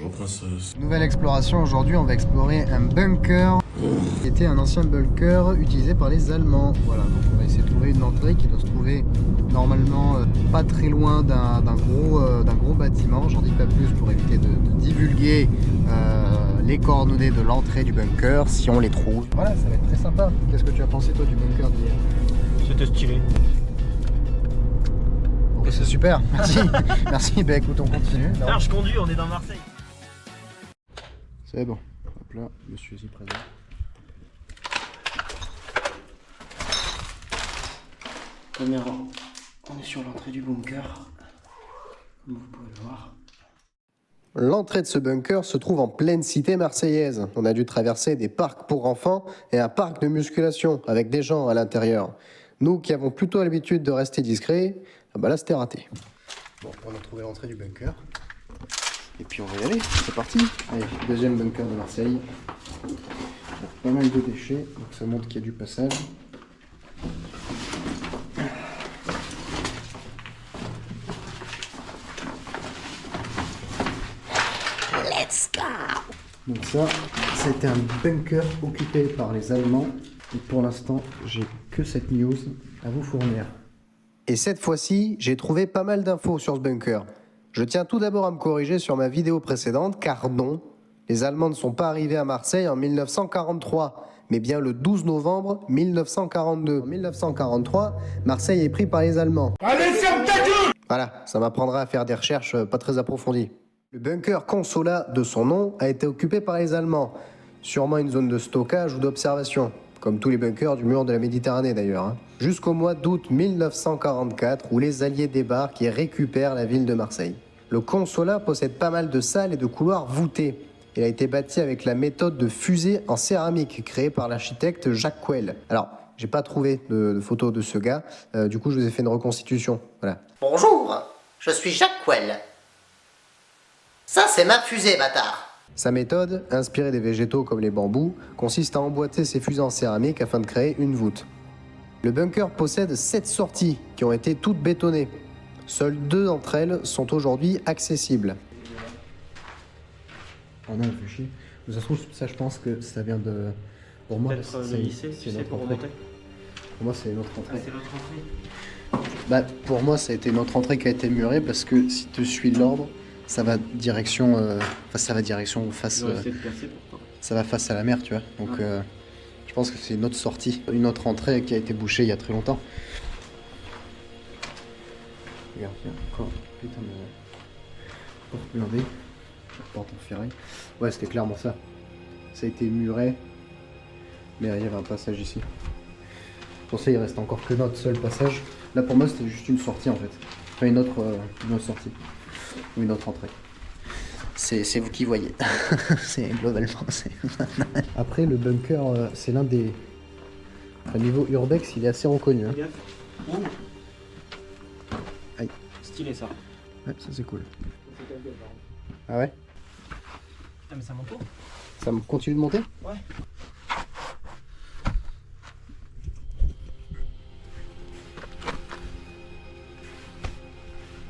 Bonjour princesse. Nouvelle exploration, aujourd'hui on va explorer un bunker qui était un ancien bunker utilisé par les Allemands. Voilà, donc on va essayer de trouver une entrée qui doit se trouver normalement pas très loin d'un gros bâtiment. J'en dis pas plus pour éviter de divulguer les coordonnées de l'entrée du bunker si on les trouve. Voilà, ça va être très sympa. Qu'est-ce que tu as pensé toi du bunker d'hier? C'était stylé. Ok, c'est super, merci. Merci, bah écoute, on continue. Alors je conduis, on est dans Marseille. C'est bon. Hop là, monsieur ici présent. Caméra, on est sur l'entrée du bunker, comme vous pouvez le voir. L'entrée de ce bunker se trouve en pleine cité marseillaise. On a dû traverser des parcs pour enfants et un parc de musculation avec des gens à l'intérieur. Nous qui avons plutôt l'habitude de rester discrets, bah là c'était raté. Bon, on a trouvé l'entrée du bunker. Et puis on va y aller, c'est parti. Allez, deuxième bunker de Marseille. Pas mal de déchets, donc ça montre qu'il y a du passage. Let's go! Donc ça, c'était un bunker occupé par les Allemands. Et pour l'instant, j'ai que cette news à vous fournir. Et cette fois-ci, j'ai trouvé pas mal d'infos sur ce bunker. Je tiens tout d'abord à me corriger sur ma vidéo précédente, car non, les Allemands ne sont pas arrivés à Marseille en 1943, mais bien le 12 novembre 1942. En 1943, Marseille est pris par les Allemands. Allez, ferme ta gueule! Voilà, ça m'apprendra à faire des recherches pas très approfondies. Le bunker Consolat, de son nom, a été occupé par les Allemands. Sûrement une zone de stockage ou d'observation, comme tous les bunkers du mur de la Méditerranée d'ailleurs. Jusqu'au mois d'août 1944, où les Alliés débarquent et récupèrent la ville de Marseille. Le Consolat possède pas mal de salles et de couloirs voûtés. Il a été bâti avec la méthode de fusée en céramique, créée par l'architecte Jacques Couel. Alors, j'ai pas trouvé de photo de ce gars, du coup je vous ai fait une reconstitution. Voilà. Bonjour, je suis Jacques Couel. Ça, c'est ma fusée, bâtard. Sa méthode, inspirée des végétaux comme les bambous, consiste à emboîter ses fusées en céramique afin de créer une voûte. Le bunker possède 7 sorties qui ont été toutes bétonnées. Seules 2 d'entre elles sont aujourd'hui accessibles. Oh non, on fait chier. Ça se trouve, ça je pense que ça vient de... Pour moi, Peut-être le lycée, tu sais, pour remonter. Pour moi, c'est notre entrée. Ah, c'est votre entrée. Bah, pour moi, ça a été notre entrée qui a été murée parce que si tu suis l'ordre, ça va direction, ça va direction face, ça va face à la mer, tu vois. Donc, je pense que c'est une autre sortie, une autre entrée qui a été bouchée il y a très longtemps. Regarde, il y a encore putain de porte blindée, porte en ferraille. Ouais, c'était clairement ça. Ça a été muré, mais il y avait un passage ici. Pour ça, il reste encore que notre seul passage. Là, pour moi, c'était juste une sortie en fait. Enfin, une autre sortie. Ou une autre entrée. C'est vous qui voyez. C'est globalement. Après, le bunker, c'est l'un des. Au niveau urbex, il est assez reconnu. Hein. Aïe. Stylé ça. Ouais, ça c'est cool. Ah ouais? Ah, mais ça monte pas. Ça continue de monter? Ouais.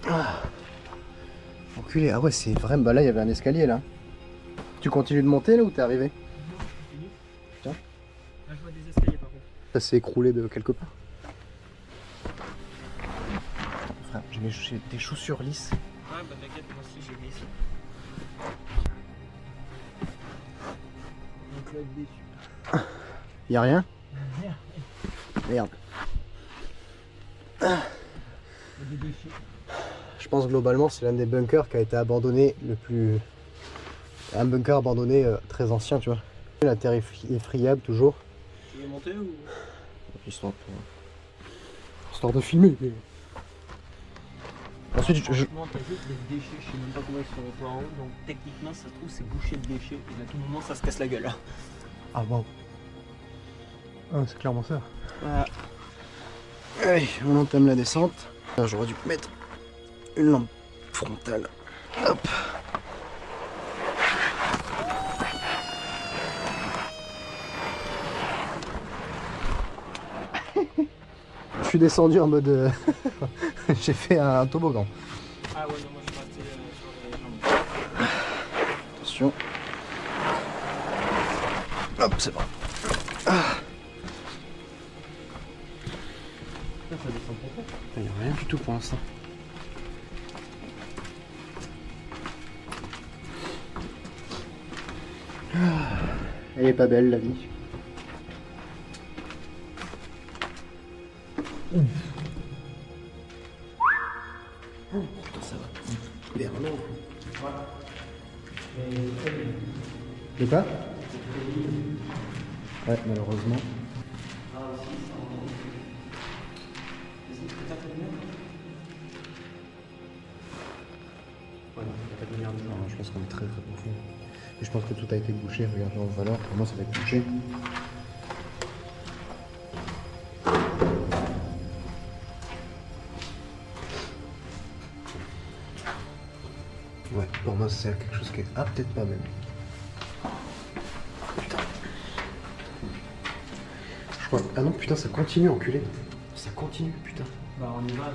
Ah. Enculé, ah ouais, c'est vraiment. Bah là, il y avait un escalier là. Tu continues de monter là ou t'es arrivé? Tiens. Là, je vois des escaliers par contre. Ça s'est écroulé de quelque part. Frère, j'ai des chaussures lisses. Ouais, bah t'inquiète, moi aussi j'ai mis ici. Donc là, déçu. Y'a rien? Merde. Merde. Il y a des déchets. Je pense globalement c'est l'un des bunkers qui a été abandonné le plus... Un bunker abandonné très ancien, tu vois. La terre est friable toujours. Tu veux monter ou... Histoire de filmer. Mais... Ensuite, Franchement, t'as juste des déchets, je sais même pas comment ils sont rentrés en haut, donc techniquement ça se trouve c'est bouché de déchets et à tout moment ça se casse la gueule. Ah bon. Ah, c'est clairement ça. Voilà. Allez, on entame la descente. Là, j'aurais dû mettre une lampe frontale. Hop. Je suis descendu en mode... J'ai fait un toboggan. Ah ouais, non, moi je suis resté sur les jambes. Attention. Hop, c'est bon. Ah. Ça descend profond. Il n'y a rien du tout pour l'instant. Elle est pas belle la vie. Oh, putain, ça va. Merde, non. Et pas? Ouais, malheureusement. Non, je pense qu'on est très très profond. Et je pense que tout a été bouché. Regarde en valeur, pour moi ça va être bouché. Ouais, pour moi c'est quelque chose qui est... Ah, peut-être pas même. Putain. Je crois... Ah non, putain, ça continue, enculé. Ça continue, putain. Bah on y va.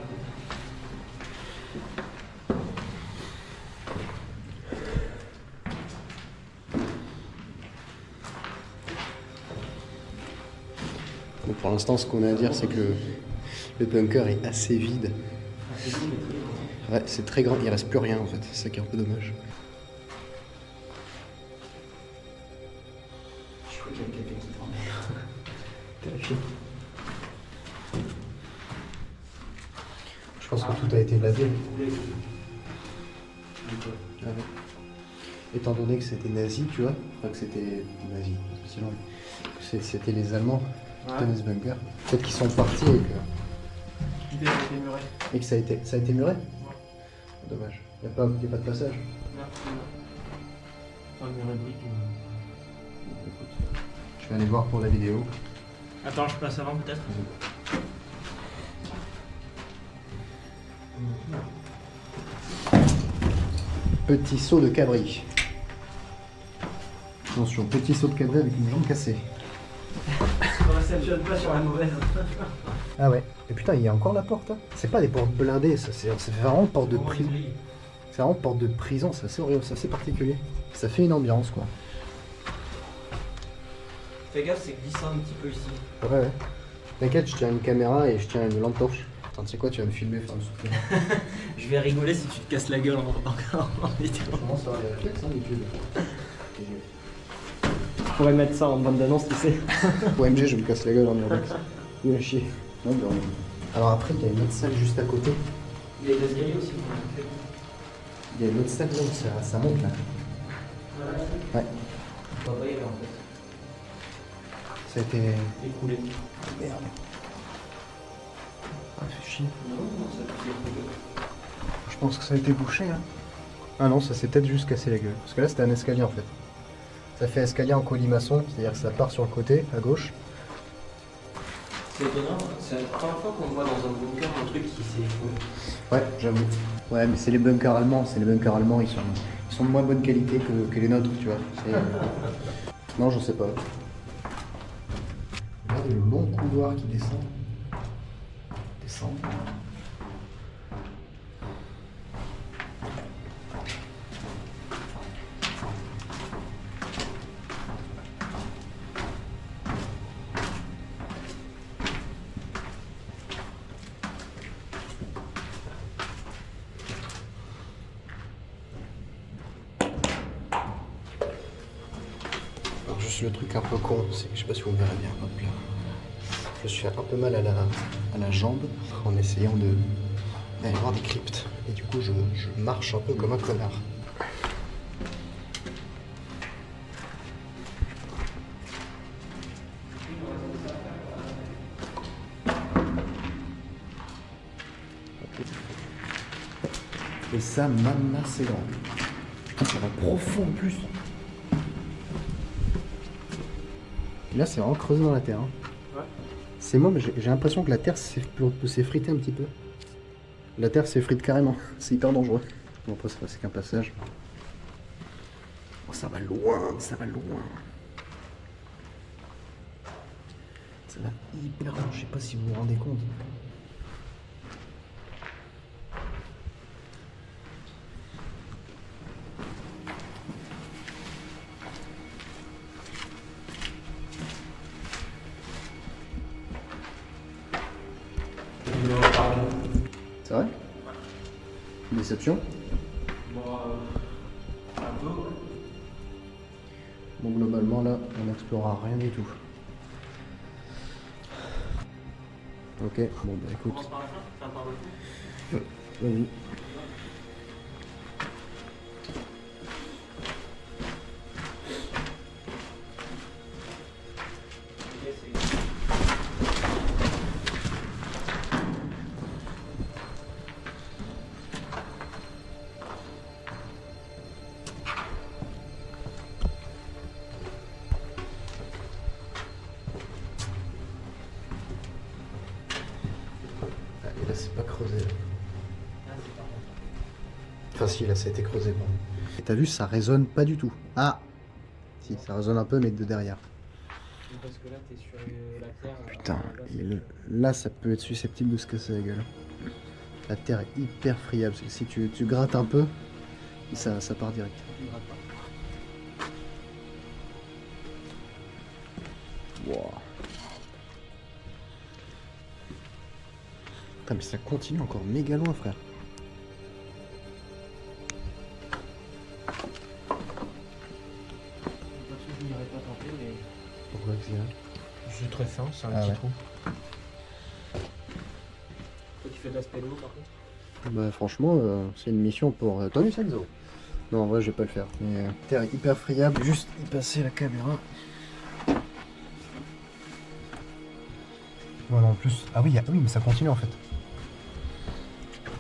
Donc pour l'instant, ce qu'on a à dire, c'est que le bunker est assez vide. Ouais, c'est très grand, il reste plus rien en fait, c'est ça qui est un peu dommage. Je crois qu'il y a quelqu'un qui t'emmerde. Je pense que tout a été lavé. Ah ouais. Étant donné que c'était nazi, tu vois, enfin que c'était nazi, sinon c'était les Allemands qui tenaient ce bunker. Peut-être qu'ils sont partis et que ça a été muré. Ouais. Dommage. Il n'y a pas de passage. Un mur de briques. Écoute, je vais aller voir pour la vidéo. Attends, je passe avant peut-être. Petit saut de cabri. Attention, petit saut de cabri avec une jambe cassée. On s'appuie pas sur la mauvaise. Ah ouais. Et putain, il y a encore la porte. Hein. C'est pas des portes blindées, ça c'est vraiment porte de prison. C'est vraiment porte de prison, c'est assez horrible, c'est assez particulier. Ça fait une ambiance quoi. Fais gaffe, c'est glissant un petit peu ici. Ouais, ouais. T'inquiète, je tiens une caméra et je tiens une lampe torche. Attends, tu sais quoi, tu vas me filmer, faire me souffler. Je vais rigoler si tu te casses la gueule en vidéo. Je commence à avoir des réflexes, hein, YouTube. Je pourrais mettre ça en bande d'annonce, tu sais. OMG, je me casse la gueule en urbex. Il a chier. Non, mais alors après, il y a une autre salle juste à côté. Il y a des escaliers aussi. Il y a une autre salle là où ça monte là. Ouais. On va pas y aller en fait. Ça a été Écoulé. Merde. Ah, fait chier. Non, ça a été écoulé. Je pense que ça a été bouché. Hein. Ah non, ça s'est peut-être juste cassé la gueule. Parce que là, c'était un escalier en fait. Ça fait escalier en colimaçon, c'est-à-dire que ça part sur le côté, à gauche. C'est étonnant, c'est la première fois qu'on voit dans un bunker un truc qui s'est écroulé. Ouais, j'avoue. Ouais, mais c'est les bunkers allemands. C'est les bunkers allemands, ils sont de moins bonne qualité que les nôtres, tu vois. Non, je sais pas. Regarde le long couloir qui descend. Descend. Alors juste le truc un peu con, c'est que je sais pas si vous me verrez bien, hop là. Je me suis fait un peu mal à la jambe en essayant d'aller voir des cryptes. Et du coup je marche un peu comme un connard. Et ça, maman, c'est grand. Putain, ça va profond en plus. Et là, c'est vraiment creusé dans la terre. Hein. Ouais. C'est moi, mais j'ai l'impression que la terre peut s'effriter un petit peu. La terre s'effrite carrément. C'est hyper dangereux. Bon, après, c'est qu'un passage. Oh, ça va loin, ça va loin. Ça va hyper loin. Je sais pas si vous vous rendez compte. déception? Un peu, ouais. Bon, globalement, là, on n'explorera rien du tout. Ok, bon, bah écoute. On commence par la fin, enfin par le coup. Vas-y. Et là, c'est pas creusé. Là. Enfin, si, là, ça a été creusé, pardon. Et t'as vu, ça résonne pas du tout. Ah! Si, ça résonne un peu, mais de derrière. Parce que là, t'es sur la terre. Putain, là, ça peut être susceptible de se casser la gueule. La terre est hyper friable. Si tu grattes un peu, ça part direct. Wow. Putain, mais ça continue encore méga loin, frère. Je n'irai pas tenter, mais. Pourquoi c'est là? C'est très fin, c'est un Ah petit ouais. trou. Toi, tu fais de la spéléo par contre? Bah, franchement, c'est une mission pour Tony Sanzo. Non, en vrai, je vais pas le faire. Mais terre est hyper friable. Juste y passer la caméra. Voilà, en plus. Ah oui, oui, mais ça continue en fait.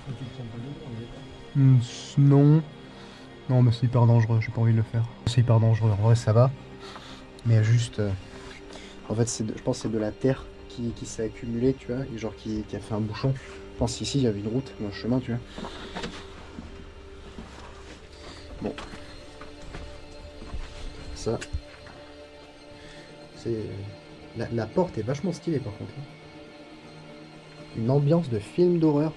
Tu te sens pas bien, on est pas. Non. Non, mais c'est hyper dangereux, j'ai pas envie de le faire. C'est hyper dangereux, en vrai ça va. Mais juste... en fait, je pense que c'est de la terre qui s'est accumulée, tu vois, et genre qui a fait un bouchon. Je pense qu'ici, il y avait une route, un chemin, tu vois. Bon. Ça... c'est... La porte est vachement stylée, par contre. Une ambiance de film d'horreur.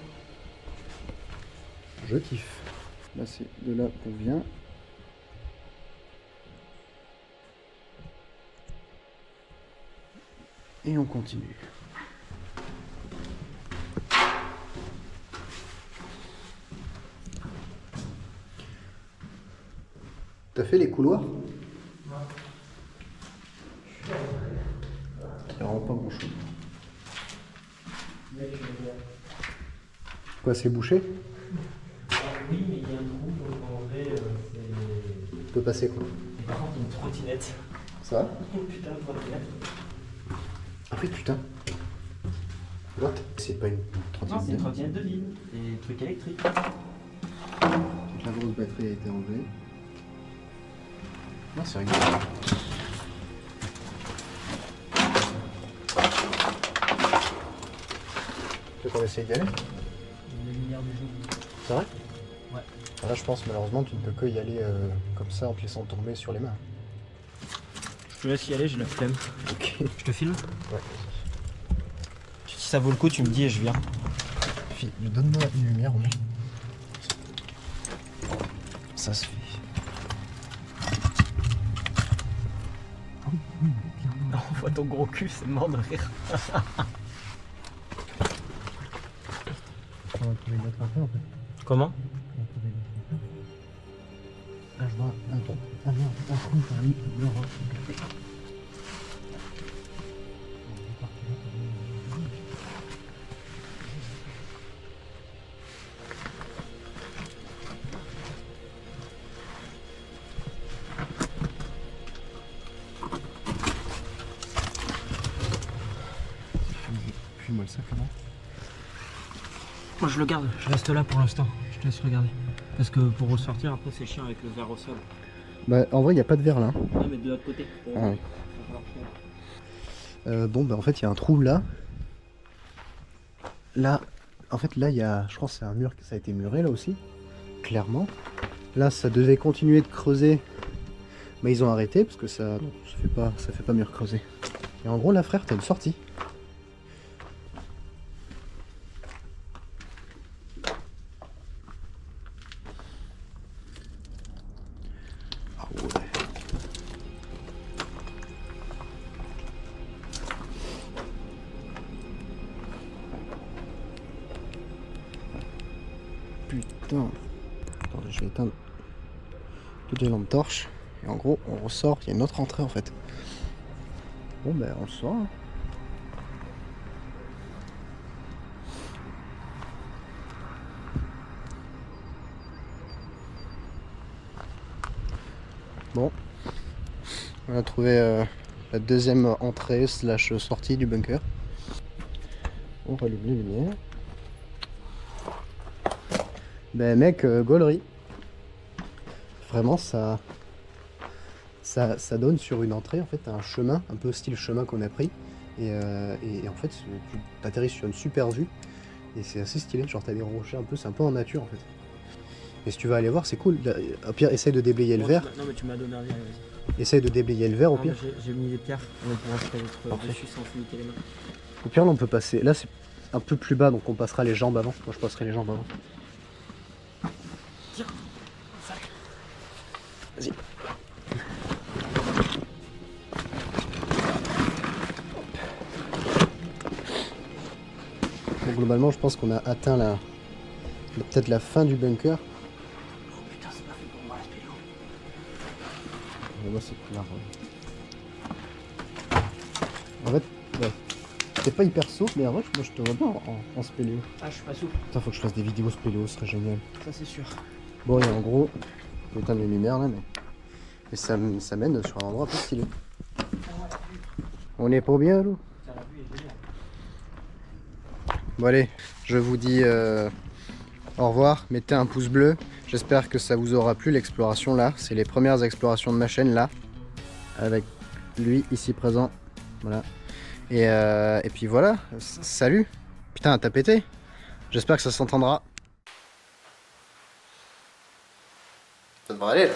Je kiffe. Là, c'est de là qu'on vient. Et on continue. T'as fait les couloirs? Il n'y a vraiment pas grand chose. Quoi, c'est bouché? Oui, mais il y a un trou, donc en vrai, c'est. Tu peux passer quoi? Par contre, une trottinette. Ça va? Oh putain, une trottinette. Ah oui, putain. What? C'est pas une Non, c'est une trottinette. trottinette de ville. Et truc électrique. Toute la grosse batterie a été enlevée. Non, c'est rigolo. Tu veux qu'on essaye d'y aller? La lumière du jour. C'est vrai? Ouais. Là, je pense malheureusement tu ne peux que y aller comme ça en te laissant tomber sur les mains. Je te laisse y aller, j'ai la flemme. Ok. Je te filme? Ouais. Si ça vaut le coup, tu me dis et je viens. Donne-moi une lumière au moins. Ça se fait. On voit ton gros cul, c'est mort de rire. On va trouver une autre affaire en fait. Comment? On va trouver une autre affaire. Ah, je vois un trou. Ah merde, un trou, j'ai un lit. Fume-moi le sac là. Moi je le garde, je reste là pour l'instant. Je te laisse regarder. Parce que pour ressortir, après c'est chiant avec le verre au sol. Bah en vrai il n'y a pas de verre là. Non mais de l'autre côté. Ah oui. Bon bah en fait il y a un trou là. Là, en fait là il y a, je pense que c'est un mur, ça a été muré là aussi, clairement. Là ça devait continuer de creuser, mais ils ont arrêté parce que ça, non, ça fait pas mur creusé. Et en gros là frère t'as une sortie. Ah ouais. Putain. Attends. Attendez, je vais éteindre toutes les lampes torches. Et en gros, on ressort. Il y a une autre entrée en fait. Bon, ben, on sort. Hein. Bon, on a trouvé la deuxième entrée slash sortie du bunker. On rallume les lumières. Ben mec, gaulerie. Vraiment ça donne sur une entrée en fait, un chemin, un peu style chemin qu'on a pris. Et en fait tu atterris sur une super vue. Et c'est assez stylé, genre t'as des rochers un peu, c'est un peu en nature en fait. Et si tu vas aller voir, c'est cool. Au pire, essaye de déblayer le verre. Non mais tu m'as donné un verre, vas-y. Essaye de déblayer le verre au pire. J'ai mis des pierres, on pourra se mettre dessus sans se limiter les mains. Au pire, là on peut passer. Là c'est un peu plus bas, donc on passera les jambes avant. Moi je passerai les jambes avant. Tiens, vas-y. Bon, globalement, je pense qu'on a atteint peut-être la fin du bunker. oh putain, c'est pas fait pour moi la spélo. Moi c'est plus large. En fait, ouais. C'est pas hyper souple, mais en vrai, moi je te vois bien en spéléo. Ah, je suis pas souple. Putain, faut que je fasse des vidéos spéléo, ce serait génial. Ça c'est sûr. Bon, et en gros, je vais éteindre les lumières là, mais ça mène sur un endroit un peu stylé. On est pas bien, là? Bon, allez, je vous dis au revoir. Mettez un pouce bleu. J'espère que ça vous aura plu l'exploration là. C'est les premières explorations de ma chaîne là, avec lui ici présent. Voilà. Et puis voilà. Salut. Putain, t'as pété. J'espère que ça s'entendra. Ça devrait aller là.